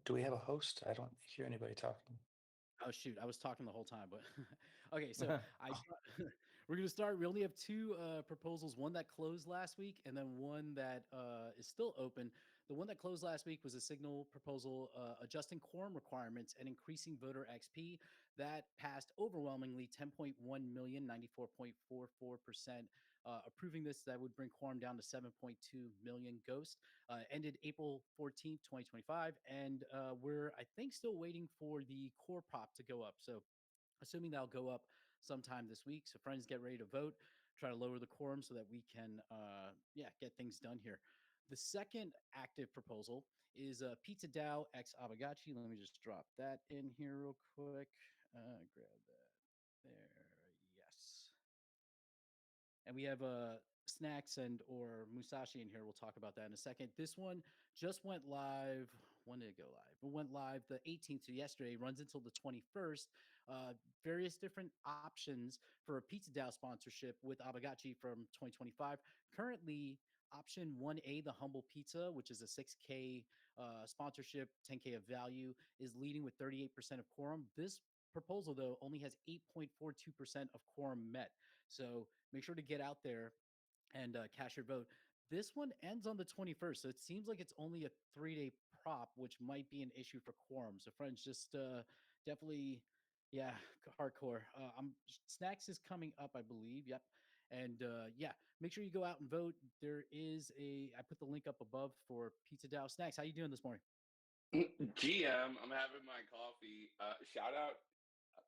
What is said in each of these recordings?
Do we have a host? I don't hear anybody talking. Oh shoot, I was talking the whole time, but okay, so we're gonna start. We only have two proposals, one that closed last week and then one that is still open. The one that closed last week was a signal proposal adjusting quorum requirements and increasing voter XP. That passed overwhelmingly 10.1 million, 94.44%. Approving this, that would bring quorum down to 7.2 million ghosts. Ended April 14th, 2025. And we're, I think, still waiting for the core prop to go up. So, assuming that'll go up sometime this week. So, friends, get ready to vote, try to lower the quorum so that we can, get things done here. The second active proposal is Pizza DAO X Aavegotchi. Let me just drop that in here real quick. Grab that there. Yes. And we have snacks and or musashi in here. We'll talk about that in a second. This one just went live. When did it go live? It went live the 18th, so yesterday. Runs until the 21st. Various different options for a Pizza DAO sponsorship with Aavegotchi from 2025. Currently, option 1A, the humble pizza, which is a 6K sponsorship, 10K of value, is leading with 38% of quorum. This proposal, though, only has 8.42% of quorum met. So make sure to get out there and cast your vote. This one ends on the 21st, so it seems like it's only a 3-day prop, which might be an issue for quorum. So, friends, just definitely, yeah, hardcore. Snacks is coming up, I believe. Yep. And make sure you go out and vote. I put the link up above for Pizza DAO Snacks. How you doing this morning? GM, I'm having my coffee. Shout out.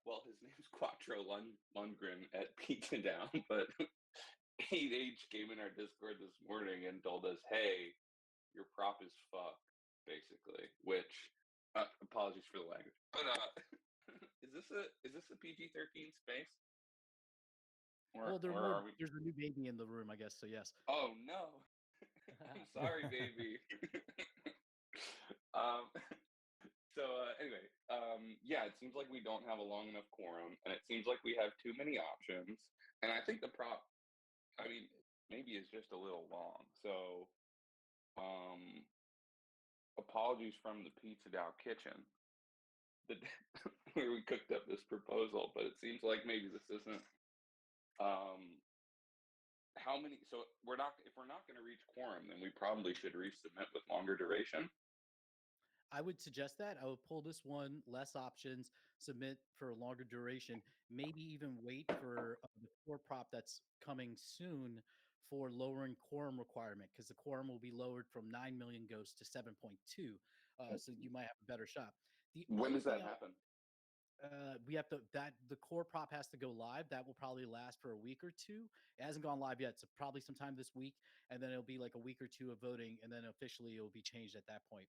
Well, his name's Quattro Lundgren at Pizza Down, but 8H came in our Discord this morning and told us, "Hey, your prop is fucked," basically. Which, apologies for the language, but is this a PG-13 space? Well, Or are we? there's a new baby in the room, I guess. So yes. Oh no! I'm sorry, baby. um, anyway, it seems like we don't have a long enough quorum, and it seems like we have too many options. And I think the prop, I mean, maybe is just a little long. So, apologies from the Pizza DAO kitchen, the, where we cooked up this proposal, but it seems like maybe this isn't. How many? So if we're not going to reach quorum, then we probably should resubmit with longer duration. I would suggest that. I would pull this one, less options, submit for a longer duration, maybe even wait for the core prop that's coming soon for lowering quorum requirement, because the quorum will be lowered from 9 million ghosts to 7.2. So you might have a better shot. The When other does that thing happen? we have to that the core prop has to go live. That will probably last for a week or two. It hasn't gone live yet, so probably sometime this week, and then it'll be like a week or two of voting, and then officially it will be changed at that point.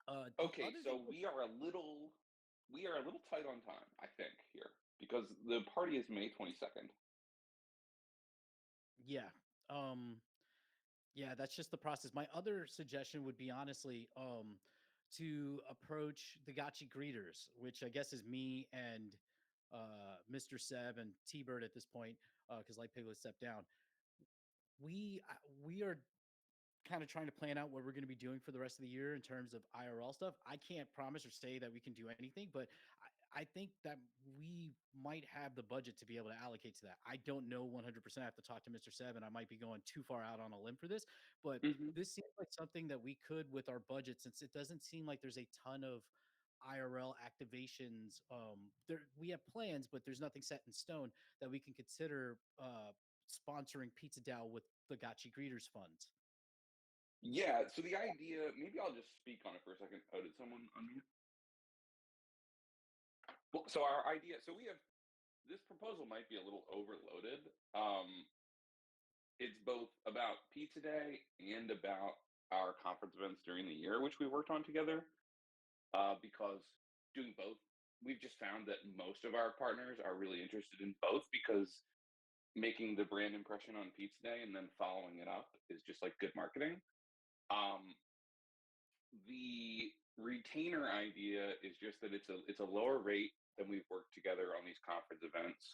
The Okay, other so thing, we are a little tight on time, I think, here, because the party is May 22nd. yeah, um, yeah, that's just the process. My other suggestion would be honestly, to approach the Gotchi greeters, which I guess is me and Mr. Seb and T Bird at this point, because Light Piglet stepped down. We are kind of trying to plan out what we're going to be doing for the rest of the year in terms of IRL stuff. I can't promise or say that we can do anything, but I think that we might have the budget to be able to allocate to that. I don't know 100%. I have to talk to Mr. Seven. I might be going too far out on a limb for this, but Mm-hmm. this seems like something that we could with our budget, since it doesn't seem like there's a ton of IRL activations. We have plans, but there's nothing set in stone that we can consider sponsoring Pizza DAO with the Gotchi Greeters funds. Yeah, so the idea, maybe I'll just speak on it for a second. Oh, did someone unmute? Well, so our idea, so we have this proposal might be a little overloaded. It's both about Pizza Day and about our conference events during the year, which we worked on together. Because doing both, we've just found that most of our partners are really interested in both, because making the brand impression on Pizza Day and then following it up is just like good marketing. Um, the retainer idea is just that it's a lower rate than we've worked together on these conference events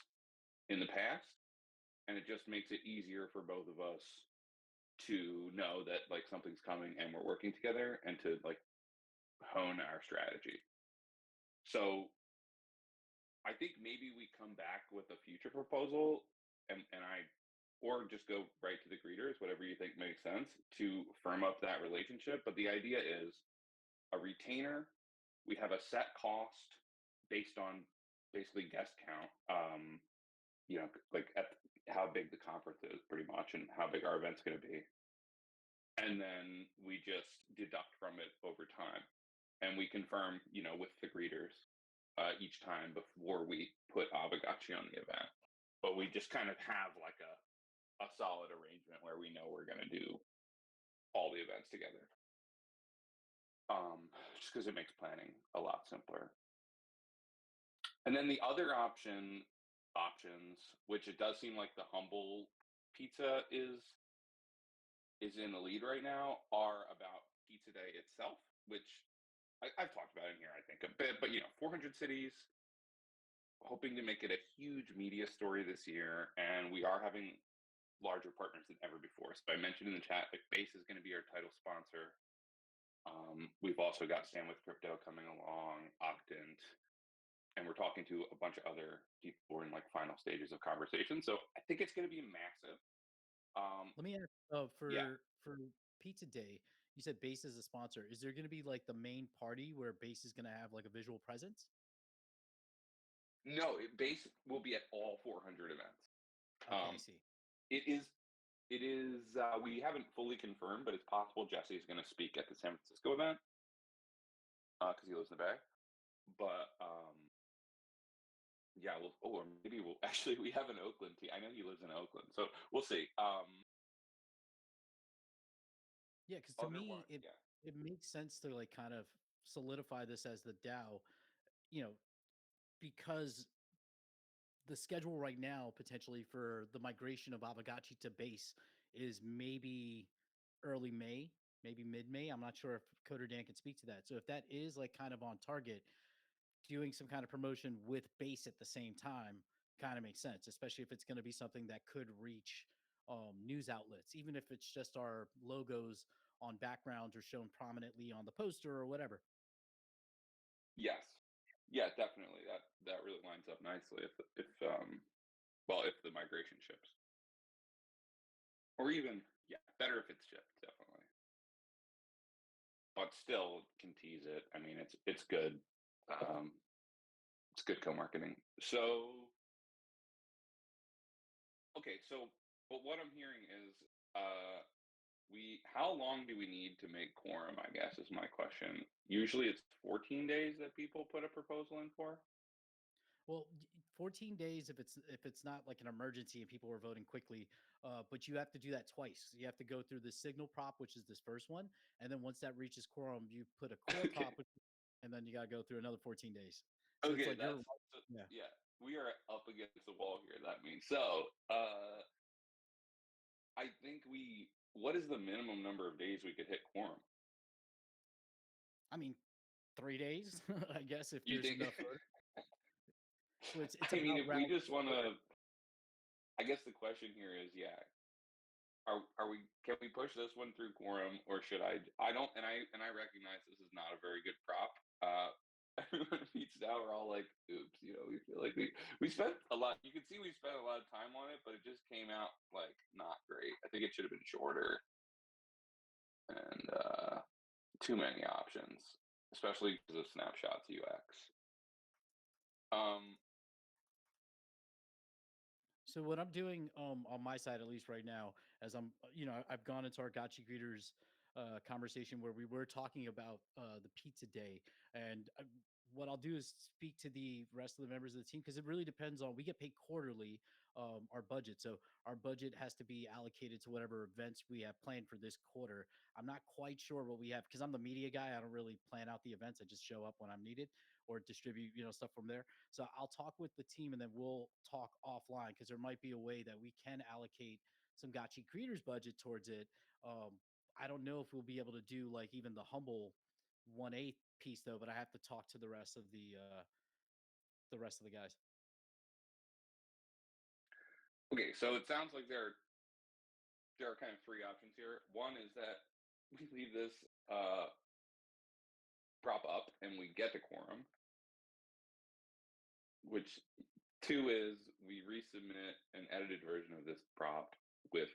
in the past, and it just makes it easier for both of us to know that like something's coming and we're working together, and to like hone our strategy. So I think maybe we come back with a future proposal or just go right to the greeters, whatever you think makes sense to firm up that relationship. But the idea is a retainer. We have a set cost based on basically guest count. Like at how big the conference is, pretty much, and how big our event's going to be, and then we just deduct from it over time, and we confirm, with the greeters each time before we put Aavegotchi on the event. But we just kind of have like a solid arrangement where we know we're going to do all the events together. Just because it makes planning a lot simpler. And then the other options, which it does seem like the humble pizza is in the lead right now, are about Pizza Day itself, which I've talked about in here, I think, a bit. But 400 cities, hoping to make it a huge media story this year, and we are having larger partners than ever before. So I mentioned in the chat, like, Base is going to be our title sponsor. We've also got Stand With Crypto coming along, Octant, and we're talking to a bunch of other people who are in like final stages of conversation. So I think it's going to be massive. Let me ask, Yeah. for Pizza Day, you said Base is a sponsor. Is there going to be like the main party where Base is going to have like a visual presence? No, Base will be at all 400 events. Okay, I see. It is. We haven't fully confirmed, but it's possible Jesse is going to speak at the San Francisco event because he lives in the Bay. But yeah, or maybe we'll actually. We have an Oakland team. I know he lives in Oakland, so we'll see. Yeah, because to me, it makes sense to like kind of solidify this as the DAO, because the schedule right now potentially for the migration of Aavegotchi to Base is maybe early May, maybe mid-May. I'm not sure if Coder Dan can speak to that. So if that is like kind of on target, doing some kind of promotion with Base at the same time kind of makes sense, especially if it's going to be something that could reach news outlets, even if it's just our logos on backgrounds or shown prominently on the poster or whatever. Yes. Yeah, definitely. That really lines up nicely if the migration ships. Or even, better if it's shipped, definitely. But still can tease it. I mean, it's good. It's good co-marketing. So okay, but what I'm hearing is how long do we need to make quorum, I guess, is my question. Usually it's 14 days that people put a proposal in for. Well, 14 days if it's not like an emergency and people are voting quickly, but you have to do that twice. You have to go through the signal prop, which is this first one, and then once that reaches quorum, you put a core Okay. prop, and then you got to go through another 14 days. So Okay, it's like yeah, we are up against the wall here. That means so. I think what is the minimum number of days we could hit quorum? I mean, 3 days, I guess, if You there's think? enough. So it's I mean, about if we just want to, I guess the question here is, are we? Can we push this one through quorum, or should I? I don't, and I recognize this is not a very good prop. Everyone at Pizza DAO are all like, "Oops," we feel like we spent a lot. You can see we spent a lot of time on it, but it just came out like not great. I think it should have been shorter, and too many options, especially because of Snapshot's UX. So what I'm doing on my side, at least right now, as I'm, I've gone into our Gotchi Greeters conversation where we were talking about the Pizza Day, and what I'll do is speak to the rest of the members of the team because it really depends on. We get paid quarterly, our budget, so our budget has to be allocated to whatever events we have planned for this quarter. I'm not quite sure what we have because I'm the media guy. I don't really plan out the events. I just show up when I'm needed or distribute, stuff from there. So I'll talk with the team and then we'll talk offline because there might be a way that we can allocate some Gotchi Creators budget towards it. I don't know if we'll be able to do like even the humble 1/8 piece though, but I have to talk to the rest of the guys. Okay, so it sounds like there are kind of three options here. One is that we leave this prop up and we get the quorum, which 2 is we resubmit an edited version of this prop with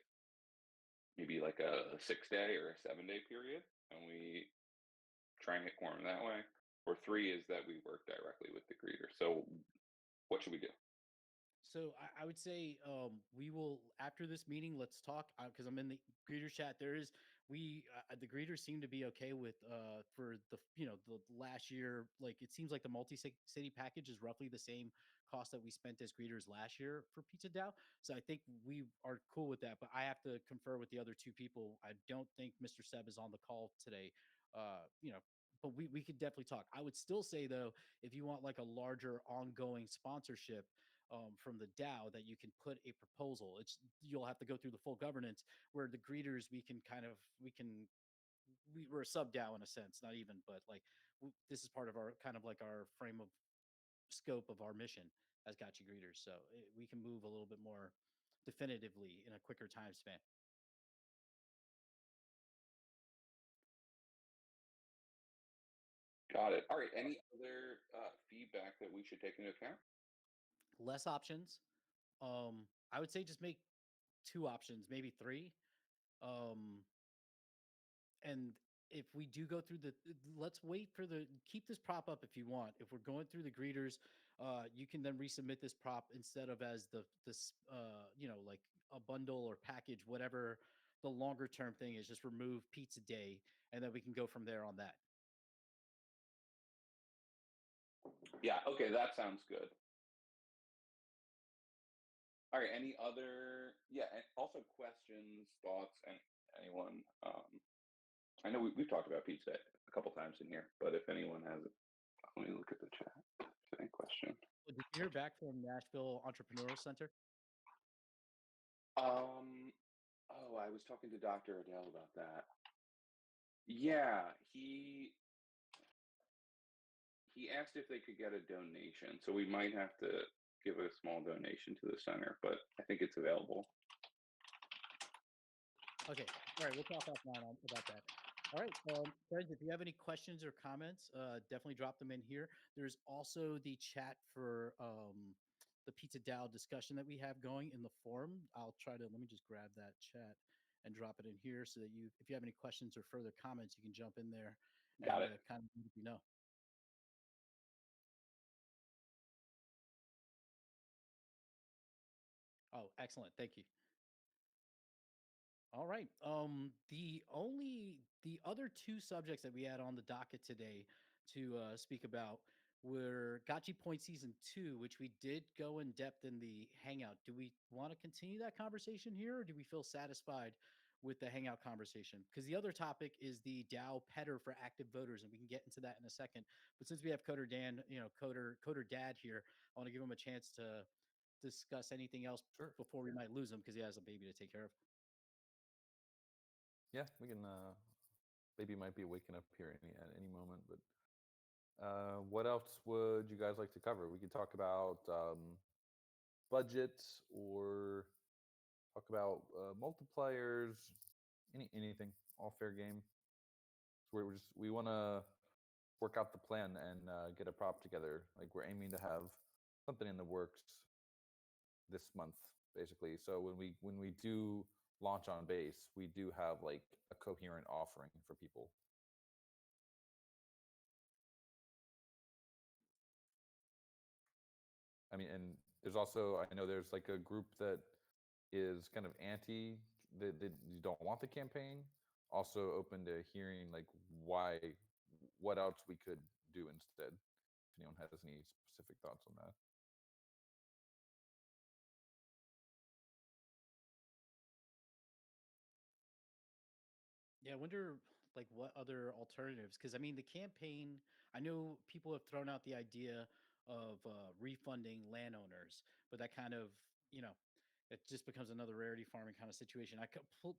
maybe like a 6-day or a 7-day period, and we try and hit quorum that way. Or 3 is that we work directly with the greeter. So what should we do? So I would say we will after this meeting. Let's talk because I'm in the greeter chat. There is the greeters seem to be okay with for the the last year. Like it seems like the multi city package is roughly the same cost that we spent as greeters last year for Pizza DAO. So I think we are cool with that. But I have to confer with the other 2 people. I don't think Mr. Seb is on the call today. But we could definitely talk. I would still say though, if you want like a larger ongoing sponsorship from the DAO, that you can put a proposal. You'll have to go through the full governance. Where the greeters, we're a sub DAO in a sense, not even, but like this is part of our kind of like our frame of scope of our mission as Gotcha greeters. So we can move a little bit more definitively in a quicker time span. Got it. All right. Any other feedback that we should take into account? Less options. I would say just make 2 options, maybe 3. Um, and if we do go through let's wait for keep this prop up if you want. If we're going through the greeters, you can then resubmit this prop instead of as this like a bundle or package, whatever the longer term thing is. Just remove pizza day, and then we can go from there on that. Yeah. Okay. That sounds good. All right. Any other? Yeah. And also questions, thoughts, and anyone? I know we've talked about pizza a couple times in here, but if anyone has, let me look at the chat. Any question? Did you hear back from Nashville Entrepreneurial Center? Oh, I was talking to Dr. Adele about that. Yeah, he asked if they could get a donation, so we might have to give a small donation to the center, but I think it's available. Okay. All right. We'll talk offline about that. All right. Friends, if you have any questions or comments, definitely drop them in here. There's also the chat for the Pizza DAO discussion that we have going in the forum. Let me just grab that chat and drop it in here so that if you have any questions or further comments, you can jump in there Got and it. kind of let me know. Oh, excellent. Thank you. All right. The other 2 subjects that we had on the docket today to speak about were Gotchi Point Season 2, which we did go in depth in the Hangout. Do we want to continue that conversation here, or do we feel satisfied with the Hangout conversation? Because the other topic is the DAO Petter for active voters, and we can get into that in a second. But since we have Coder Dan, Coder Dad here, I want to give him a chance to discuss anything else before we might lose him because he has a baby to take care of. Yeah, we can. Baby might be waking up here at any moment, but what else would you guys like to cover? We could talk about budgets or talk about multipliers, anything. All fair game. So we want to work out the plan and get a prop together. Like we're aiming to have something in the works this month, basically. So when we do launch on base, we do have like a coherent offering for people. I mean, and there's also, I know there's like a group that is kind of anti, that you don't want the campaign. Also open to hearing like what else we could do instead. If anyone has any specific thoughts on that. Yeah, I wonder like what other alternatives, because I mean the campaign, I know people have thrown out the idea of refunding landowners, but that kind of, you know, it just becomes another rarity farming kind of situation. I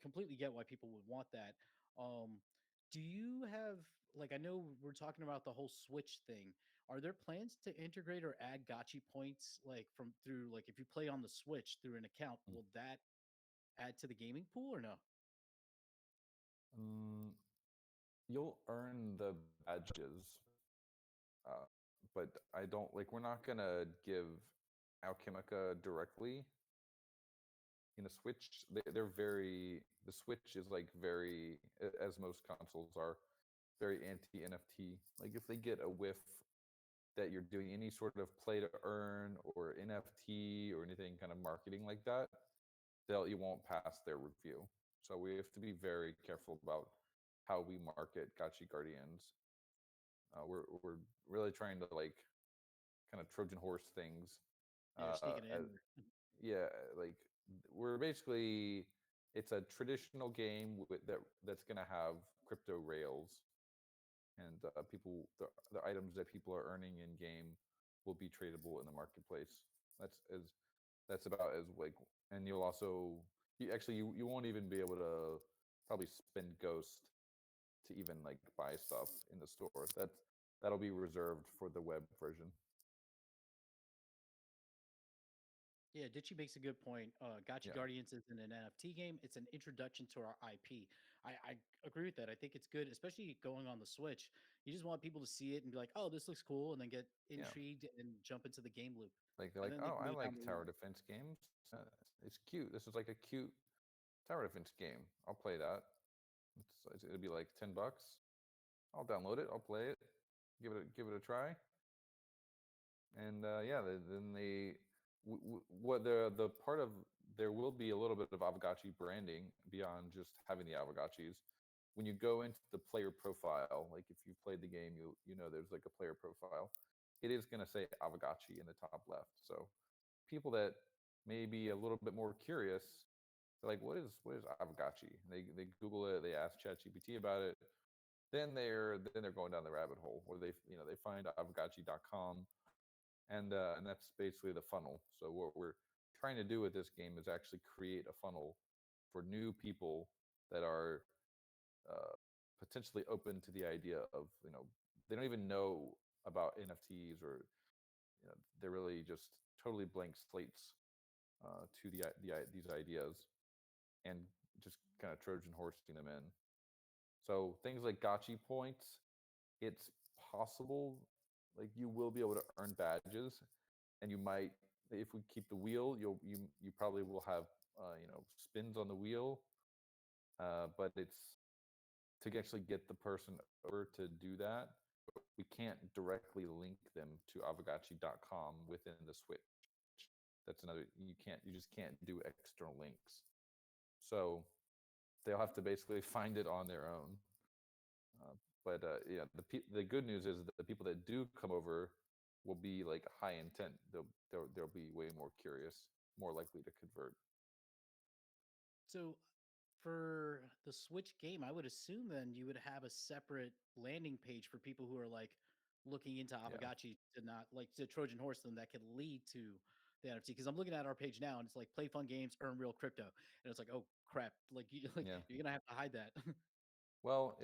completely get why people would want that. Um, do you have like, I know we're talking about the whole Switch thing. Are there plans to integrate or add gotchi points like from through like if you play on the Switch through an account, will that add to the gaming pool or no? you'll earn the badges, uh, but I don't like. We're not gonna give Alchemica directly. In the Switch, they're very. The Switch is like very, as most consoles are, very anti NFT. Like if they get a whiff that you're doing any sort of play to earn or NFT or anything kind of marketing like that, you won't pass their review. So we have to be very careful about how we market Gachi Guardians. We're really trying to like kind of Trojan horse things. Yeah, you're sneaking it in As, yeah, like we're basically it's a traditional game that's going to have crypto rails, and the items that people are earning in game will be tradable in the marketplace. That's about as like, and you'll also you won't even be able to probably spend Ghost to even like buy stuff in the store. That'll be reserved for the web version. Yeah, Ditchy makes a good point. Gotcha Yeah. Guardians isn't an NFT game; it's an introduction to our IP. I agree with that. I think it's good, especially going on the Switch. You just want people to see it and be like, "Oh, this looks cool," and then get Yeah. intrigued and jump into the game loop. Like they're And like, then they oh, can I go like down the tower line. defense games. It's cute. This is like a cute tower defense game. I'll play that. It'll be like $10. I'll download it. I'll play it. Give it a try. And yeah, then what the part of there will be a little bit of Aavegotchi branding beyond just having the Aavegotchis. When you go into the player profile, like if you've played the game, you know there's like a player profile. It is going to say Aavegotchi in the top left. So people that may be a little bit more curious, they're like, what is Aavegotchi? They Google it, they ask ChatGPT about it. Then they're going down the rabbit hole where they find Aavegotchi.com, and that's basically the funnel. So what we're trying to do with this game is actually create a funnel for new people that are uh, potentially open to the idea of they don't even know about NFTs, or they're really just totally blank slates to these ideas, and just kind of Trojan horsing them in. So things like gotchi points, it's possible like you will be able to earn badges, and you might, if we keep the wheel, you probably will have spins on the wheel, but it's to actually get the person over to do that. We can't directly link them to Aavegotchi.com within the Switch. That's another, you just can't do external links. So they'll have to basically find it on their own. But yeah, the good news is that the people that do come over will be like high intent. They'll be way more curious, more likely to convert. So for the Switch game, I would assume then you would have a separate landing page for people who are like looking into Yeah. Aavegotchi to not like to Trojan horse them that could lead to the NFT. Because I'm looking at our page now and it's like play fun games, earn real crypto, and it's like, oh crap, like Yeah. you're gonna have to hide that. Well,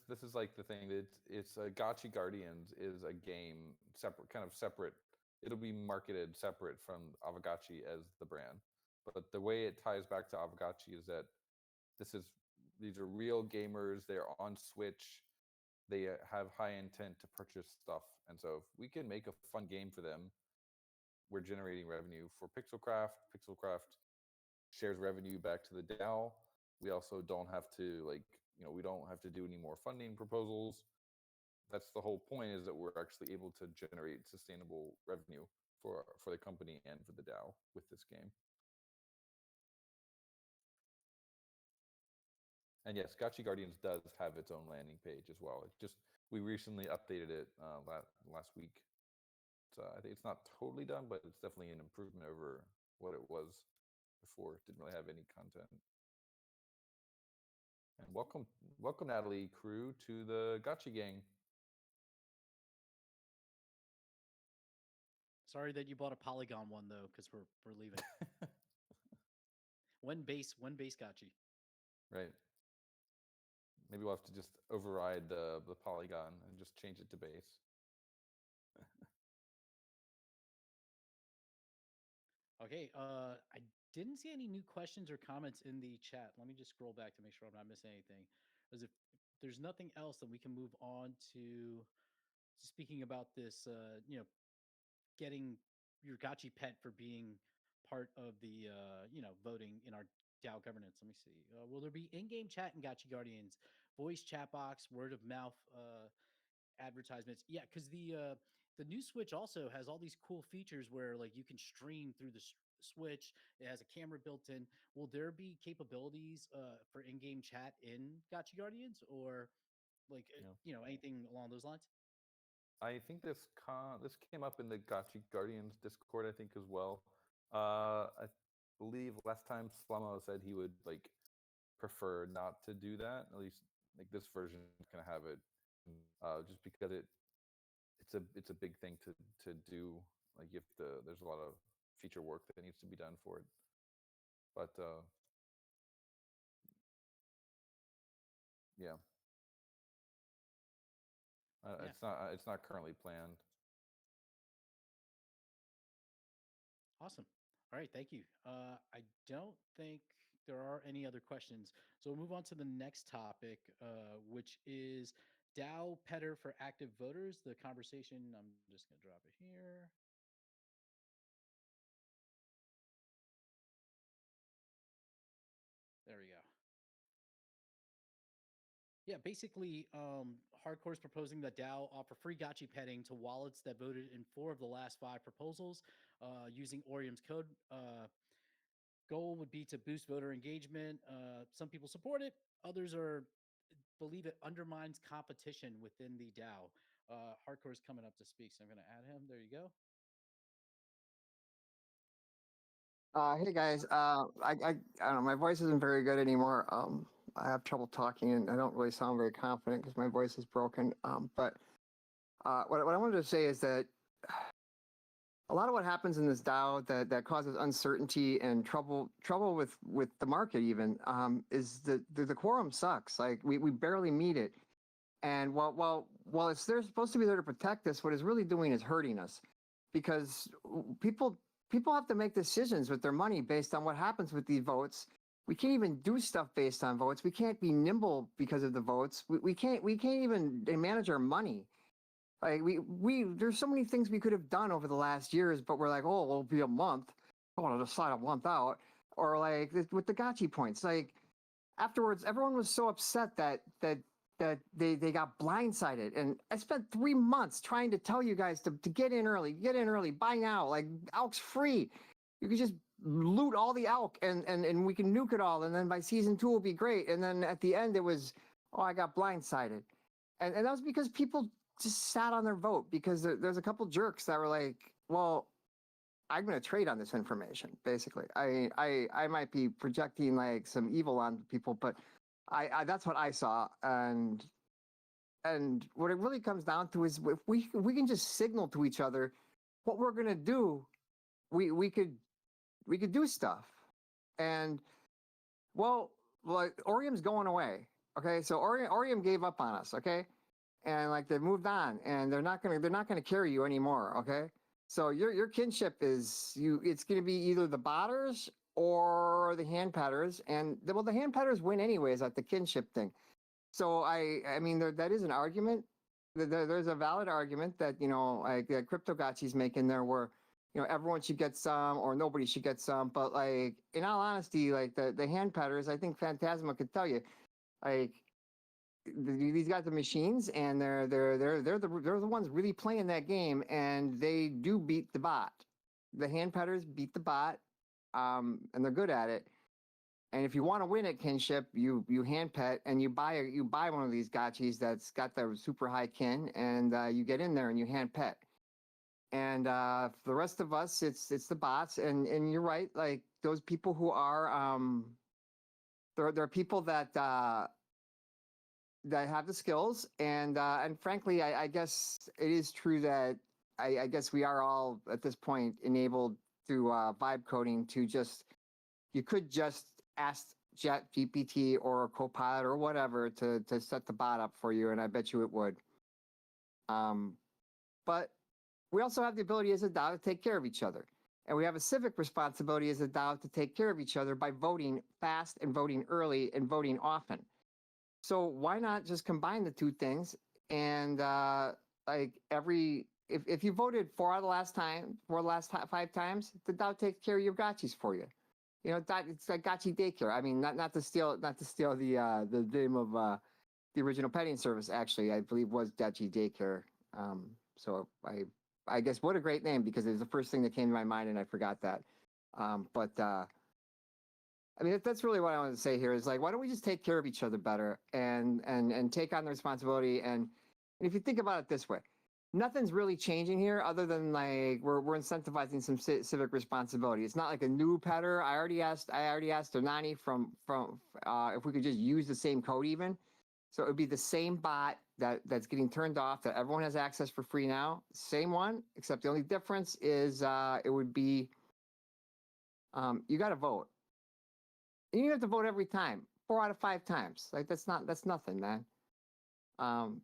this is like the thing that it's Gotchi Guardians is a game separate. It'll be marketed separate from Aavegotchi as the brand, but the way it ties back to Aavegotchi is that this is these are real gamers. They're on Switch. They have high intent to purchase stuff, and so if we can make a fun game for them, we're generating revenue for Pixelcraft. Pixelcraft shares revenue back to the DAO. We also don't have to we don't have to do any more funding proposals. That's the whole point, is that we're actually able to generate sustainable revenue for the company and for the DAO with this game. And yes, Gotchi Guardians does have its own landing page as well. We recently updated it last week. So I think it's not totally done, but it's definitely an improvement over what it was before. It didn't really have any content. And welcome Natalie crew to the Gotchi gang. Sorry that you bought a Polygon one though, because we're leaving. One base Gotchi. Right. Maybe we'll have to just override the polygon and just change it to base. Okay, I didn't see any new questions or comments in the chat. Let me just scroll back to make sure I'm not missing anything. There's a there's nothing else, then we can move on to speaking about this. Getting your gotchi pet for being part of the voting in our DAO governance. Let me see. Will there be in-game chat and Gotchi Guardians, voice chat box, word of mouth advertisements? Yeah, because the new Switch also has all these cool features where like you can stream through the Switch. It has a camera built in. Will there be capabilities for in-game chat in Gotchi Guardians, or like anything along those lines? I think this came up in the Gotchi Guardians Discord, I think, as well. I believe last time Slamo said he would like prefer not to do that. At least like this version is gonna have it, just because it's a big thing to do. Like there's a lot of feature work that needs to be done for it. But yeah. It's not currently planned. Awesome. All right, thank you. I don't think there are any other questions. So we'll move on to the next topic, which is DAO Petter for active voters. The conversation, I'm just going to drop it here. There we go. Yeah, basically, Hardcore is proposing that DAO offer free gotchi petting to wallets that voted in 4 of the last 5 proposals using Orium's code. Goal would be to boost voter engagement. Some people support it. Others believe it undermines competition within the DAO. Hardcore is coming up to speak, so I'm going to add him. There you go. Hey guys, I don't know, my voice isn't very good anymore. I have trouble talking and I don't really sound very confident because my voice is broken. But what I wanted to say is that a lot of what happens in this DAO that causes uncertainty and trouble with the market even is the quorum sucks. Like we barely meet it. And while it's they're supposed to be there to protect us, what it's really doing is hurting us, because people have to make decisions with their money based on what happens with these votes. We can't even do stuff based on votes. We can't be nimble because of the votes. We can't even manage our money. Like there's so many things we could have done over the last years, but we're like, oh, it'll be a month. I want to decide a month out. Or like with the gotchi points, like afterwards, everyone was so upset that they got blindsided. And I spent 3 months trying to tell you guys to get in early, buy now. Like Elk's free. You can just loot all the Elk and we can nuke it all. And then by season 2 will be great. And then at the end it was, oh, I got blindsided. And that was because people just sat on their vote, because there's a couple jerks that were like, well, I'm going to trade on this information, basically. I might be projecting like some evil on people, but I that's what I saw. And what it really comes down to is if we can just signal to each other what we're going to do, we could do stuff. And well, like Orium's going away. Okay, so Orium gave up on us. Okay, and like they moved on, and they're not gonna carry you anymore. Okay, so your kinship is it's gonna be either the botters or the hand patters, and the hand patters win anyways at the kinship thing. So I mean that is an argument. There's a valid argument that like Crypto Gotchi's making there, where everyone should get some or nobody should get some. But like in all honesty, like the hand patters, I think Phantasma could tell you, like these guys are machines, and they're the ones really playing that game, and they do beat the bot. The hand patters beat the bot, and they're good at it. And if you want to win at kinship, you hand pet and you buy one of these gotchis that's got the super high kin, and you get in there and you hand pet. And for the rest of us, it's the bots. And you're right, like those people who are there are people that have the skills, and frankly, I guess it is true that I guess we are all at this point enabled through vibe coding to you could just ask ChatGPT or Copilot or whatever to set the bot up for you, and I bet you it would. But we also have the ability as a DAO to take care of each other. And we have a civic responsibility as a DAO to take care of each other by voting fast and voting early and voting often. So why not just combine the two things and like if you voted four of the last 5 times, the DAO takes care of your gotchis for you. You know, it's like gotchi daycare. I mean, not to steal the name of the original petting service. Actually, I believe was gotchi daycare. So I guess what a great name, because it was the first thing that came to my mind and I forgot that. But I mean, that's really what I want to say here is like, why don't we just take care of each other better and take on the responsibility? And if you think about it this way, nothing's really changing here other than like we're incentivizing some civic responsibility. It's not like a new petter. I already asked Donani from if we could just use the same code even. So it would be the same bot that's getting turned off that everyone has access for free now. Same one, except the only difference is it would be you got to vote. You have to vote every time, 4 out of 5 times. Like that's nothing, man.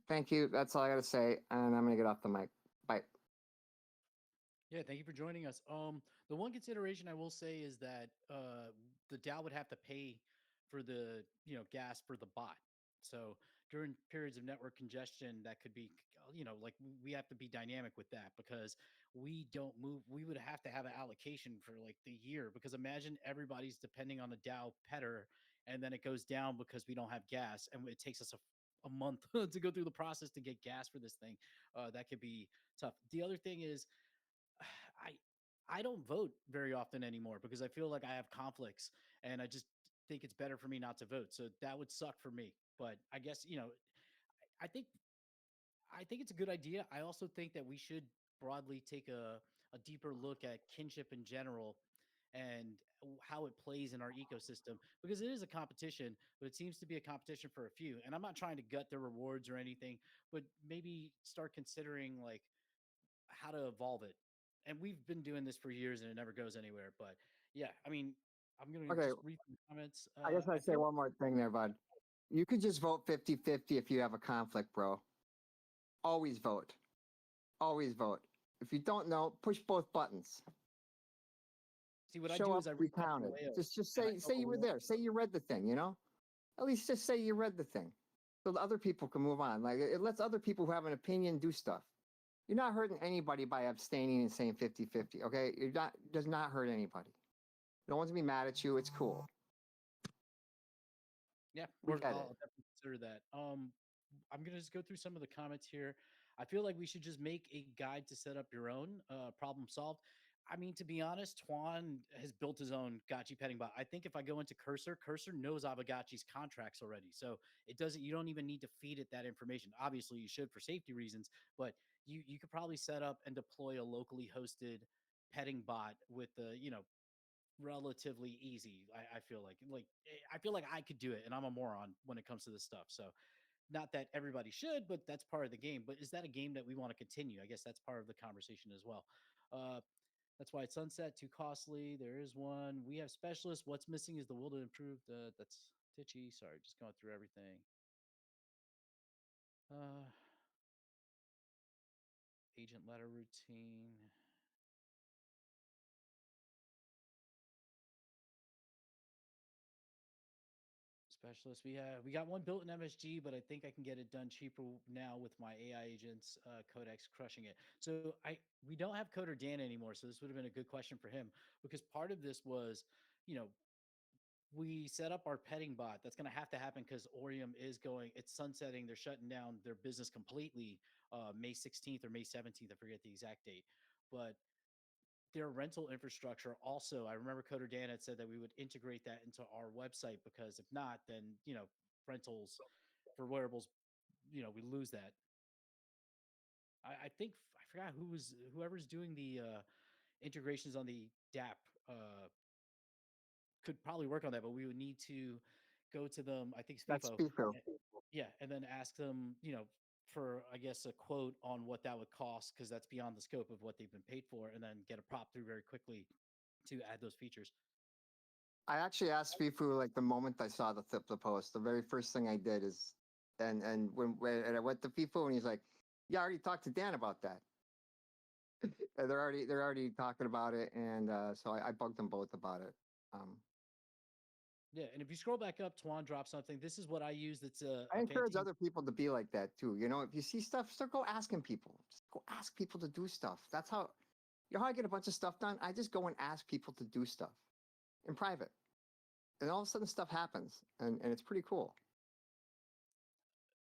Thank you. That's all I got to say, and I'm gonna get off the mic. Bye. Yeah, thank you for joining us. The one consideration I will say is that the DAO would have to pay for the gas for the bot. So during periods of network congestion, that could be like we have to be dynamic with that because we don't move. We would have to have an allocation for like the year because imagine everybody's depending on the DAO petter, and then it goes down because we don't have gas, and it takes us a month to go through the process to get gas for this thing. That could be tough. The other thing is I I don't vote very often anymore because I feel like I have conflicts and I just think it's better for me not to vote. So that would suck for me. But I guess, I think it's a good idea. I also think that we should broadly take a deeper look at kinship in general and how it plays in our ecosystem because it is a competition, but it seems to be a competition for a few. And I'm not trying to gut their rewards or anything, but maybe start considering like how to evolve it. And we've been doing this for years and it never goes anywhere. But yeah, I mean, I'm going to Okay. just read some comments. I guess I I'd say feel one more thing there, bud. You could just vote 50-50 if you have a conflict, bro. Always vote. Always vote. If you don't know, push both buttons. see what I Show do up, is I be reach out to counted. Leo. Just and I say tell you were Leo- there. Say you read the thing, you know? At least just say you read the thing. So the other people can move on. Like it lets other people who have an opinion do stuff. You're not hurting anybody by abstaining and saying 50-50, okay? You're not does not hurt anybody. No one's gonna be mad at you. It's cool. Yeah, We get I'll it. definitely consider that. I'm gonna just go through some of the comments here. I feel like we should just make a guide to set up your own problem solved. I mean, to be honest, Twan has built his own Gotchi petting bot. I think if I go into Cursor knows Aavegotchi's contracts already. So it doesn't, you don't even need to feed it that information. Obviously, you should for safety reasons, but you could probably set up and deploy a locally hosted petting bot with the, relatively easy. I feel like I feel like I could do it, and I'm a moron when it comes to this stuff. So, not that everybody should, but that's part of the game. But is that a game that we want to continue? I guess that's part of the conversation as well. Uh, that's why it's sunset too costly. There is one. We have specialists. What's missing is the will to improve. That's Titchy. Sorry, just going through everything. Uh, agent letter routine. Specialist. We got one built in MSG, but I think I can get it done cheaper now with my AI agents Codex crushing it. So we don't have Coder Dan anymore, so this would have been a good question for him because part of this was, you know, we set up our petting bot. That's going to have to happen because Orium is going. It's sunsetting. They're shutting down their business completely May 16th or May 17th. I forget the exact date, but their rental infrastructure also, I remember Coder Dan had said that we would integrate that into our website because if not, then rentals for wearables, we lose that. I think I forgot whoever's doing the integrations on the DAP could probably work on that, but we would need to go to them. I think it's That's FIFO. FIFO. Yeah, and then ask them, for I guess a quote on what that would cost because that's beyond the scope of what they've been paid for, and then get a prop through very quickly to add those features. I actually asked FIFO like the moment I saw the post. The very first thing I did is, and and I went to FIFO and he's like, "Yeah, I already talked to Dan about that." And they're already talking about it, and so I bugged them both about it. Yeah, and if you scroll back up, Twan dropped something. This is what I use. That's I a encourage fancy. other people to be like that too. You know, if you see stuff, start go asking people. Just go ask people to do stuff. That's how you know how I get a bunch of stuff done. I just go and ask people to do stuff in private, and all of a sudden stuff happens, and it's pretty cool.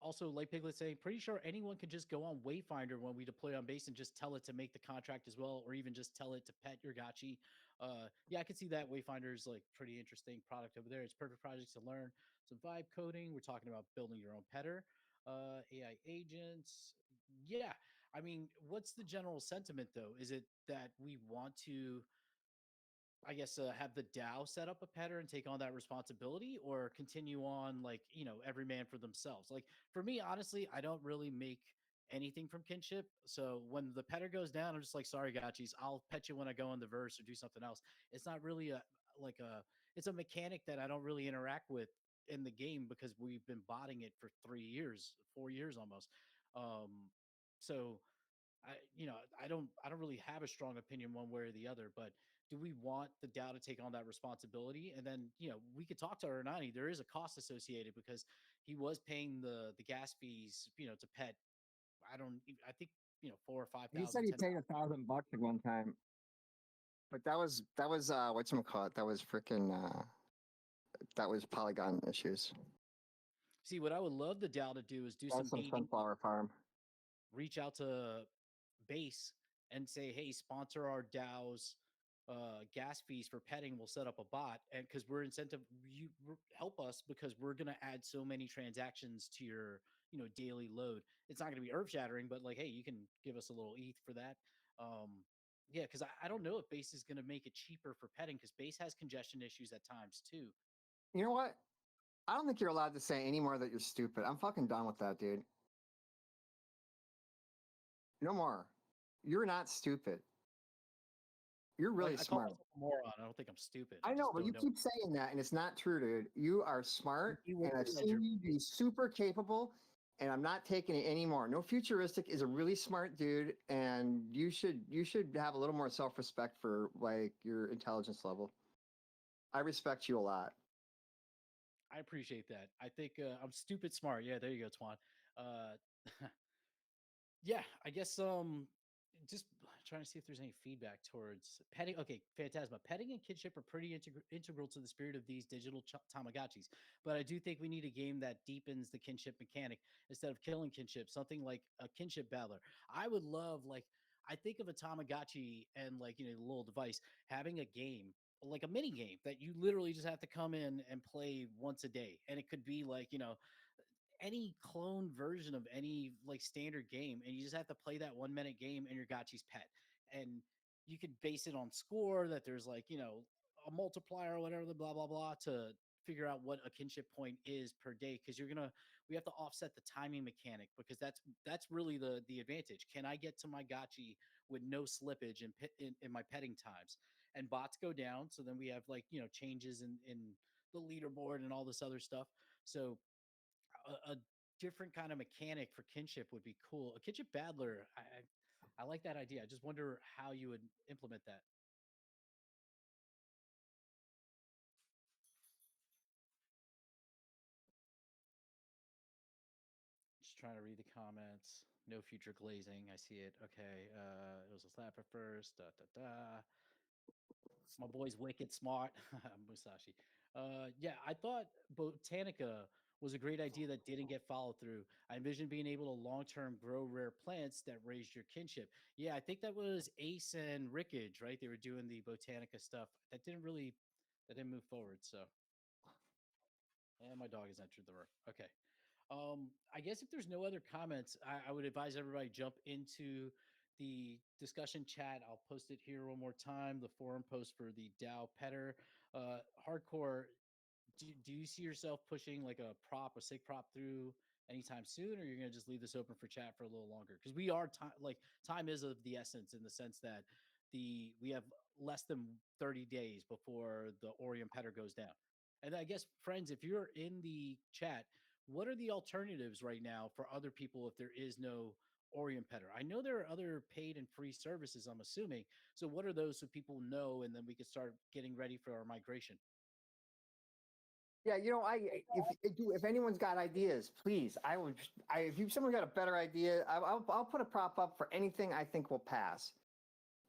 Also, like Piglet saying, pretty sure anyone can just go on Wayfinder when we deploy on base and just tell it to make the contract as well, or even just tell it to pet your gachi. Yeah, I can see that Wayfinder is like pretty interesting product over there. It's perfect projects to learn some vibe coding. We're talking about building your own petter, AI agents. Yeah, I mean, what's the general sentiment though? Is it that we want to I guess have the DAO set up a petter and take on that responsibility, or continue on like every man for themselves. Like for me, honestly, I don't really make anything from kinship. So when the petter goes down, I'm just like, sorry, gotchis. I'll pet you when I go in the verse or do something else. It's not really a like a it's a mechanic that I don't really interact with in the game because we've been botting it for 3 years, 4 years almost. Um, so I don't really have a strong opinion one way or the other, but do we want the DAO to take on that responsibility? And then, we could talk to Ernani. There is a cost associated because he was paying the gas fees, to pet. I think, 4 or 5 thousand, He said he paid $1,000 at one time, but that was whatchamacallit, that was freaking that was Polygon issues. See, what I would love the DAO to do is do That's some some gating, sunflower farm. reach out to base and say, hey, sponsor our DAO's gas fees for petting. We'll set up a bot, and because we're incentive, help us because we're gonna add so many transactions to your daily load. It's not gonna be earth shattering, but like, hey, you can give us a little ETH for that. Yeah, because I don't know if base is gonna make it cheaper for petting because base has congestion issues at times too. You know what? I don't think you're allowed to say anymore that you're stupid. I'm fucking done with that, dude. No more. You're not stupid. You're Like really I call smart. myself a moron. I don't think I'm stupid. I I know, just but don't you know. keep saying that, and it's not true, dude. You are smart, You and I've ledger. seen you be super capable, and I'm not taking it anymore. No Futuristic is a really smart dude, and you should have a little more self-respect for like your intelligence level. I respect you a lot. I appreciate that. I think I'm stupid smart. Yeah, there you go, Twan. Uh, yeah, I guess just trying to see if there's any feedback towards petting. Okay, Phantasma. Petting and kinship are pretty integral to the spirit of these digital Tamagotchis. But I do think we need a game that deepens the kinship mechanic instead of killing kinship. Something like a kinship battler. I would love like I think of a Tamagotchi and like a little device having a game like a mini game that you literally just have to come in and play once a day, and it could be like any clone version of any like standard game, and you just have to play that 1 minute game and your gotchi's pet. And you could base it on score that there's like, a multiplier or whatever, the blah blah blah to figure out what a kinship point is per day because we have to offset the timing mechanic because that's really the advantage. Can I get to my gotchi with no slippage in my petting times? And bots go down, so then we have like changes in the leaderboard and all this other stuff. So a different kind of mechanic for kinship would be cool. A kinship battler, I like that idea. I just wonder how you would implement that. Just trying to read the comments. No future glazing. I see it. Okay. It was a slapper first. Da da da. My boy's wicked smart. Musashi. Yeah, I thought Botanica was a great idea that didn't get followed through. I envisioned being able to long term grow rare plants that raised your kinship. Yeah, I think that was Ace and Rickage, right? They were doing the Botanica stuff. That didn't move forward. So, and my dog has entered the room. Okay. I guess if there's no other comments, I would advise everybody jump into the discussion chat. I'll post it here one more time. The forum post for the DAO Petter. Hardcore, do you see yourself pushing like a sig prop through anytime soon, or you're gonna just leave this open for chat for a little longer? Because we are time is of the essence in the sense that we have less than 30 days before the Orion Petter goes down. And I guess friends, if you're in the chat, what are the alternatives right now for other people if there is no Orion Petter? I know there are other paid and free services, I'm assuming. So what are those so people know, and then we can start getting ready for our migration? Yeah, if anyone's got ideas, please, if someone got a better idea, I'll put a prop up for anything I think will pass.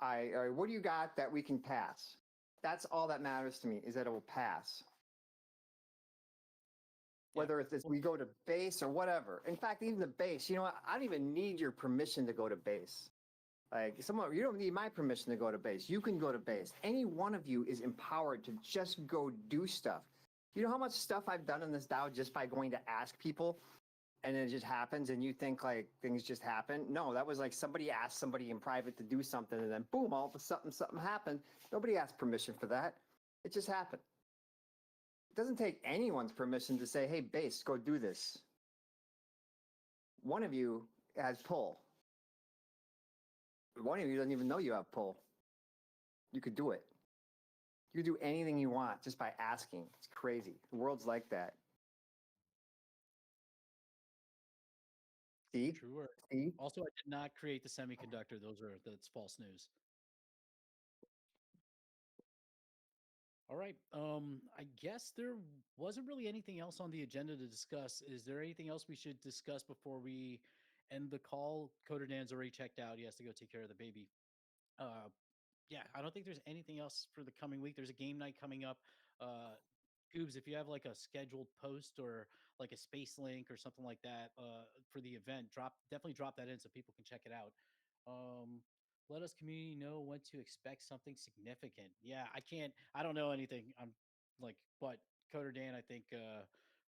What do you got that we can pass? That's all that matters to me, is that it will pass. Whether it's we go to base or whatever. In fact, even the base, you know what? I don't even need your permission to go to base. Like you don't need my permission to go to base. You can go to base. Any one of you is empowered to just go do stuff. You know how much stuff I've done in this DAO just by going to ask people, and it just happens, and you think like things just happen? No, that was like somebody asked somebody in private to do something, and then boom, all of a sudden something happened. Nobody asked permission for that. It just happened. It doesn't take anyone's permission to say, hey, base, go do this. One of you has pull. One of you doesn't even know you have pull. You could do it. You could do anything you want just by asking. It's crazy. The world's like that. See? True word. See? Also, I did not create the semiconductor. That's false news. All right. I guess there wasn't really anything else on the agenda to discuss. Is there anything else we should discuss before we end the call? Coder Dan's already checked out. He has to go take care of the baby. Yeah, I don't think there's anything else for the coming week. There's a game night coming up. Goobs, if you have like a scheduled post or like a space link or something like that for the event, definitely drop that in so people can check it out. Let us community know when to expect something significant. Yeah, I don't know anything. But Coder Dan, I think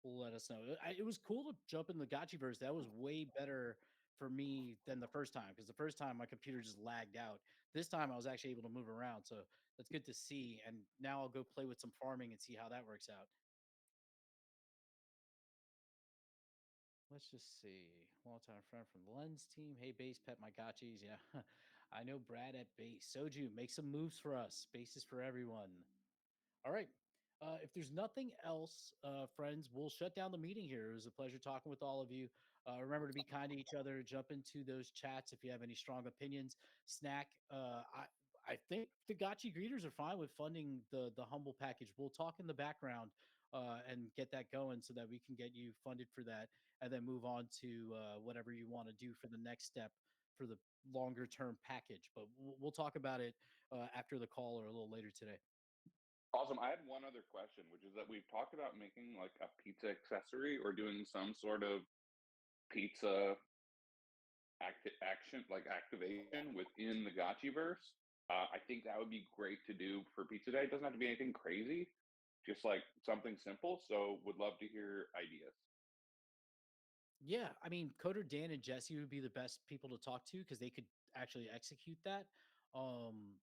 will let us know. It was cool to jump in the Gotchiverse. That was way better for me than the first time, because the first time my computer just lagged out. This time I was actually able to move around, so that's good to see. And now I'll go play with some farming and see how that works out. Let's just see. Longtime friend from the Lens team. Hey, base pet my gotchis. Yeah, I know Brad at base. Soju, make some moves for us. Base is for everyone. All right. If there's nothing else, friends, we'll shut down the meeting here. It was a pleasure talking with all of you. Remember to be kind to each other. Jump into those chats if you have any strong opinions. Snack. I think the Gotchi greeters are fine with funding the humble package. We'll talk in the background and get that going so that we can get you funded for that, and then move on to whatever you want to do for the next step for the longer term package. But we'll talk about it after the call or a little later today. Awesome. I had one other question, which is that we've talked about making like a pizza accessory or doing some sort of pizza activation within the Gotchiverse. I think that would be great to do for Pizza Day. It doesn't have to be anything crazy, just like something simple. So would love to hear ideas. Yeah, I mean, Coder Dan and Jesse would be the best people to talk to because they could actually execute that. Um,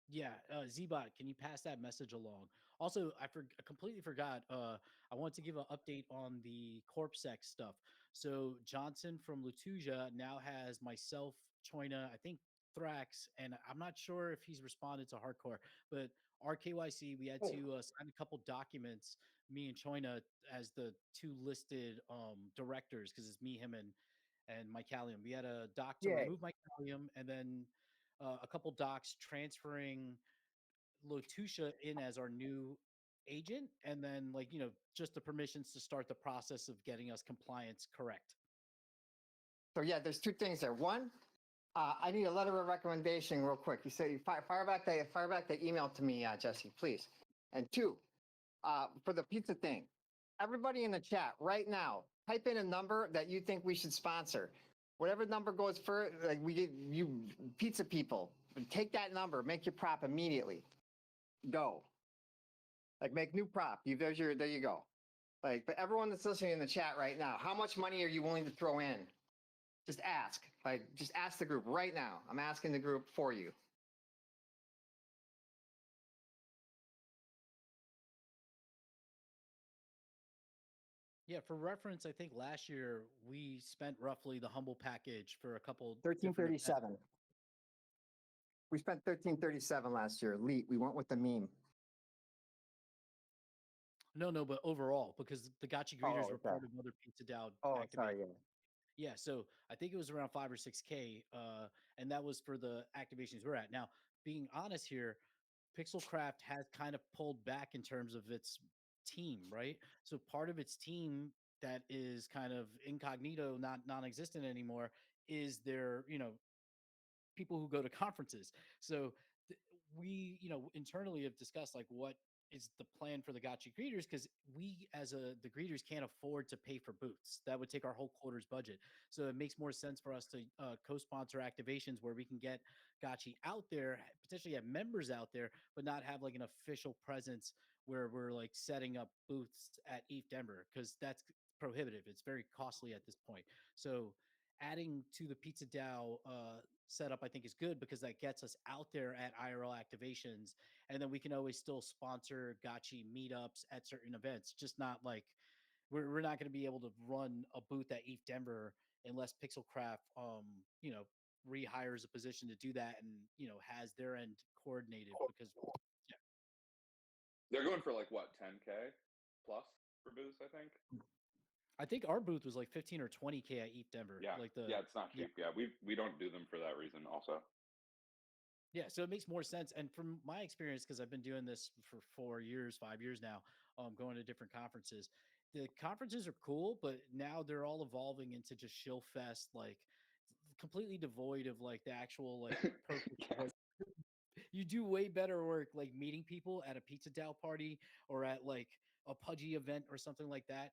Yeah, Zbot, can you pass that message along? Also, I completely forgot. I want to give an update on the CorpSec stuff. So Johnson from Latuja now has myself, Choina, I think Thrax, and I'm not sure if he's responded to Hardcore, but RKYC, we had to sign a couple documents, me and Choina, as the two listed directors, because it's me, him, and Mike Callium. We had a doc to remove Mike Callium, and then a couple docs transferring Lotusha in as our new agent, and then just the permissions to start the process of getting us compliance correct. So yeah, there's two things there. One, I need a letter of recommendation real quick. You say fire back that email to me, Jesse, please. And two, for the pizza thing, everybody in the chat right now, type in a number that you think we should sponsor. Whatever number goes first, like we get you pizza people, take that number, make your prop immediately. Go. Like make new prop. There you go. Like, but everyone that's listening in the chat right now, how much money are you willing to throw in? Just ask. Like, just ask the group right now. I'm asking the group for you. Yeah, for reference, I think last year we spent roughly the humble package for a couple. 1337. We spent 1337 last year. Elite. We went with the meme. No, but overall, because the Gotchi greeters were part of another Pizza DAO. Oh, sorry. Yeah, so I think it was around 5 or 6K, and that was for the activations we're at. Now, being honest here, Pixelcraft has kind of pulled back in terms of its team, right? So part of its team that is kind of incognito, not non-existent anymore, is their, people who go to conferences. So we, internally have discussed like what is the plan for the gotcha greeters, because we as the greeters can't afford to pay for booths. That would take our whole quarter's budget. So it makes more sense for us to co-sponsor activations where we can get gotcha out there, potentially have members out there, but not have like an official presence where we're like setting up booths at ETH Denver, because that's prohibitive. It's very costly at this point. So adding to the Pizza DAO setup, I think, is good because that gets us out there at IRL activations, and then we can always still sponsor gotcha meetups at certain events. Just not like we're not going to be able to run a booth at ETH Denver unless Pixelcraft, rehires a position to do that, and has their end coordinated, because yeah, They're going for like what, 10K plus for booths, I think. I think our booth was like 15 or 20K at ETH Denver. Yeah, Like the yeah, it's not cheap. Yeah, we don't do them for that reason. Also, Yeah, so it makes more sense. And from my experience, because I've been doing this for 4 years, 5 years now, going to different conferences. The conferences are cool, but now they're all evolving into just shill fest, like completely devoid of like the actual like purpose. Of, yes. like, you do way better work like meeting people at a pizza DAO party or at like a pudgy event or something like that.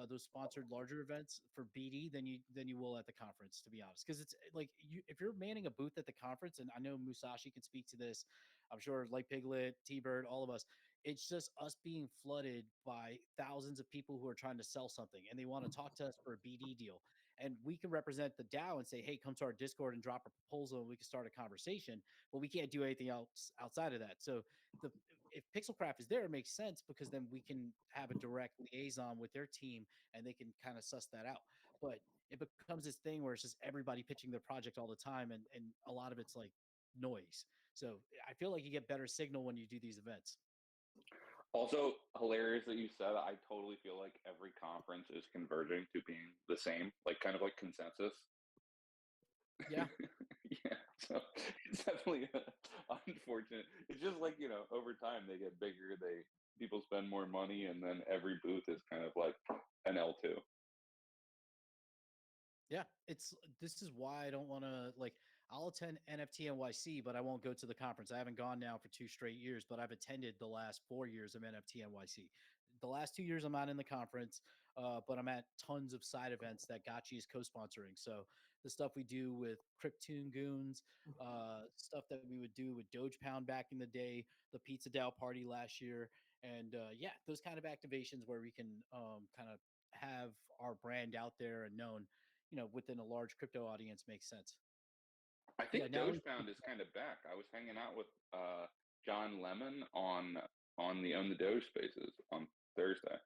Those sponsored larger events for BD than you will at the conference, to be honest. Because it's like if you're manning a booth at the conference, and I know Musashi can speak to this, I'm sure like Piglet, T-Bird, all of us. It's just us being flooded by thousands of people who are trying to sell something and they want to talk to us for a BD deal. And we can represent the DAO and say, hey, come to our Discord and drop a proposal and we can start a conversation. But we can't do anything else outside of that. So the if Pixelcraft is there, it makes sense because then we can have a direct liaison with their team and they can kind of suss that out. But it becomes this thing where it's just everybody pitching their project all the time, and a lot of it's like noise. So I feel like you get better signal when you do these events. Also, hilarious that you said. I totally feel like every conference is converging to being the same, like kind of like consensus. Yeah. Yeah, so it's definitely unfortunate. It's just like over time they get bigger. People spend more money, and then every booth is kind of like an L2. Yeah, this is why I don't want to like. I'll attend NFT NYC, but I won't go to the conference. I haven't gone now for 2 straight years, but I've attended the last 4 years of NFT NYC. The last 2 years I'm not in the conference, but I'm at tons of side events that Gotchi is co-sponsoring. So the stuff we do with Cryptoon Goons, stuff that we would do with Doge Pound back in the day, the Pizza DAO party last year, and yeah, those kind of activations where we can kind of have our brand out there and known, within a large crypto audience makes sense. I think Yeah, now Doge Pound is kind of back. I was hanging out with John Lemon on the Own the Doge spaces on Thursday.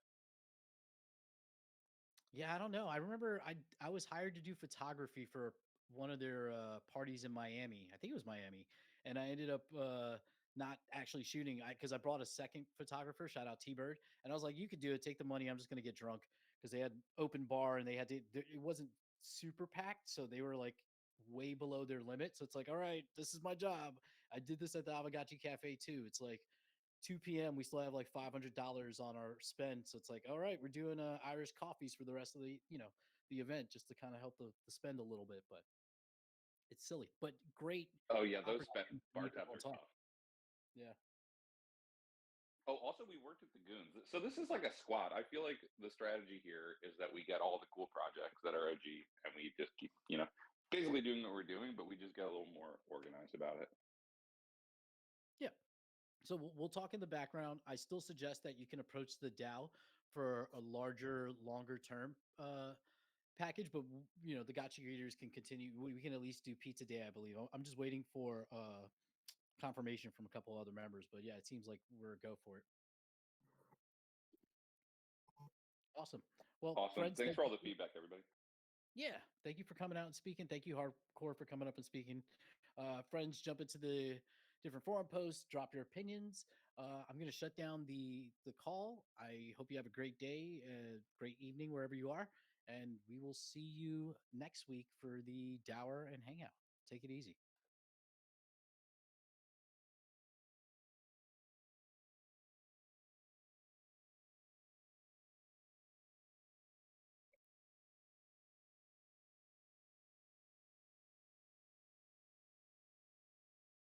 yeah, I don't know. I remember I was hired to do photography for one of their parties in Miami. I think it was Miami, and I ended up not actually shooting because I brought a second photographer. Shout out T-Bird, and I was like, "You could do it. Take the money. I'm just gonna get drunk," because they had open bar and they had to. It wasn't super packed, so they were like way below their limit. So it's like, all right, this is my job. I did this at the Aavegotchi Cafe too. It's like 2 p.m. We still have like $500 on our spend. So it's like, all right, we're doing Irish coffees for the rest of the event just to kind of help the spend a little bit. But it's silly, but great. Oh yeah, those opportunity to bar meet tabs people are and talk. tough. Yeah. Oh, also we worked at the Goons. So this is like a squad. I feel like the strategy here is that we get all the cool projects that are OG and we just keep, basically doing what we're doing, but we just get a little more organized about it. Yeah. So we'll talk in the background. I still suggest that you can approach the DAO for a larger, longer term package, but the gotcha greeters can continue. We can at least do pizza day, I believe. I'm just waiting for confirmation from a couple other members, but yeah, it seems like we're a go for it. Awesome. Well, Awesome. friends, Thanks for all the feedback, everybody. yeah, thank you for coming out and speaking. Thank you, Hardcore, for coming up and speaking. Friends, jump into the different forum posts, drop your opinions. I'm going to shut down the call. I hope you have a great day, great evening wherever you are, and we will see you next week for the Dower and Hangout. Take it easy.